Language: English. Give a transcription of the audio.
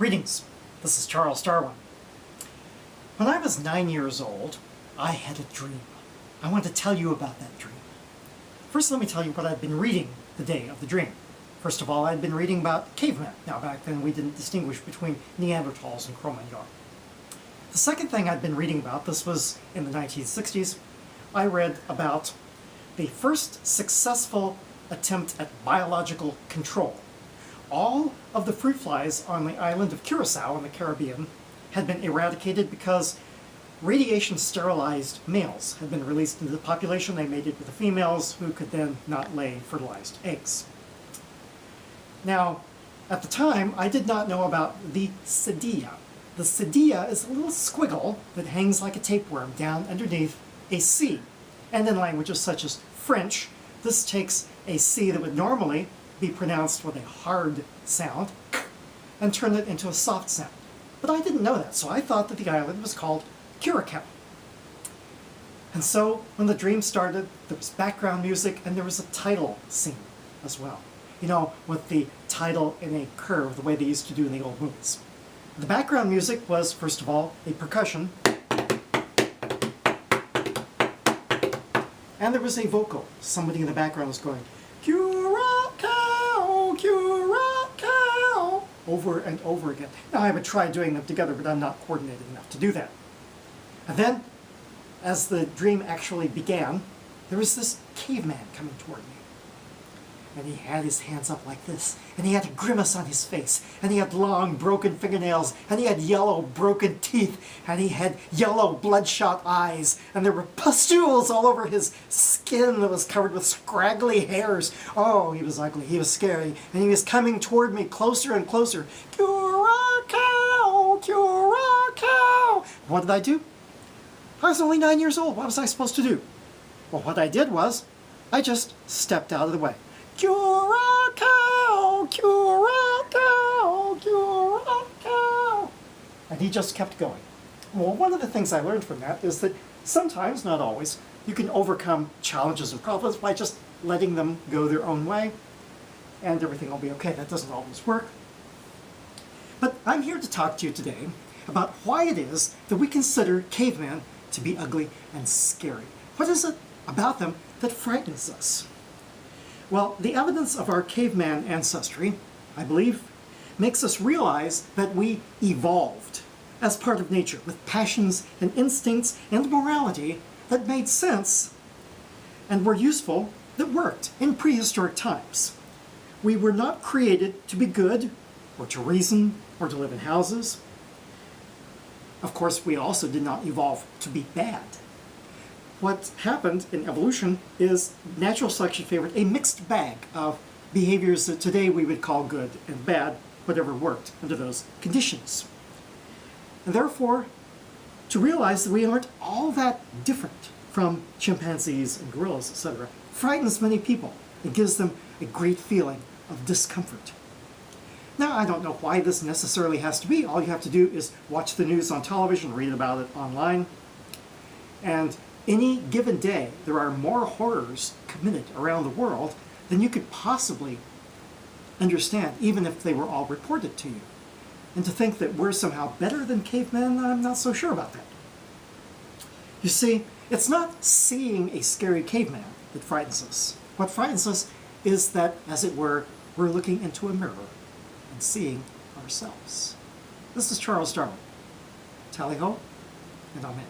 Greetings, this is Charles Darwin. When I was 9 years old, I had a dream. I want to tell you about that dream. First, let me tell you what I'd been reading the day of the dream. First of all, I'd been reading about cavemen. Now, back then we didn't distinguish between Neanderthals and Cro-Magnon. The second thing I'd been reading about, this was in the 1960s, I read about the first successful attempt at biological control. All of the fruit flies on the island of Curacao in the Caribbean had been eradicated because radiation sterilized males had been released into the population. They mated with the females who could then not lay fertilized eggs. Now, at the time, I did not know about the cedilla. The cedilla is a little squiggle that hangs like a tapeworm down underneath a C. And in languages such as French, this takes a C that would normally be pronounced with a hard sound and turn it into a soft sound. But I didn't know that, so I thought that the island was called Curacao. And so when the dream started, there was background music and there was a title scene as well. You know, with the title in a curve, the way they used to do in the old movies. The background music was, first of all, a percussion, and there was a vocal. Somebody in the background was going, Curacao, Curacao, over and over again. Now I would try doing them together, but I'm not coordinated enough to do that. And then, as the dream actually began, there was this caveman coming toward me. And he had his hands up like this, and he had a grimace on his face, and he had long broken fingernails, and he had yellow broken teeth, and he had yellow bloodshot eyes, and there were pustules all over his skin that was covered with scraggly hairs. Oh, he was ugly, he was scary, and he was coming toward me closer and closer. Curacao, Curacao. What did I do? I was only 9 years old. What was I supposed to do? Well, what I did was, I just stepped out of the way. Curacao, Curacao, Curacao. And he just kept going. Well, one of the things I learned from that is that sometimes, not always, you can overcome challenges and problems by just letting them go their own way, and everything will be okay. That doesn't always work. But I'm here to talk to you today about why it is that we consider cavemen to be ugly and scary. What is it about them that frightens us? Well, the evidence of our caveman ancestry, I believe, makes us realize that we evolved as part of nature with passions and instincts and morality that made sense and were useful, that worked in prehistoric times. We were not created to be good or to reason or to live in houses. Of course, we also did not evolve to be bad. What happened in evolution is natural selection favored a mixed bag of behaviors that today we would call good and bad, whatever worked under those conditions. And therefore, to realize that we aren't all that different from chimpanzees and gorillas, etc., frightens many people. It gives them a great feeling of discomfort. Now, I don't know why this necessarily has to be. All you have to do is watch the news on television, read about it online, and any given day, there are more horrors committed around the world than you could possibly understand, even if they were all reported to you. And to think that we're somehow better than cavemen, I'm not so sure about that. You see, it's not seeing a scary caveman that frightens us. What frightens us is that, as it were, we're looking into a mirror and seeing ourselves. This is Charles Darwin. Tally ho, and amen.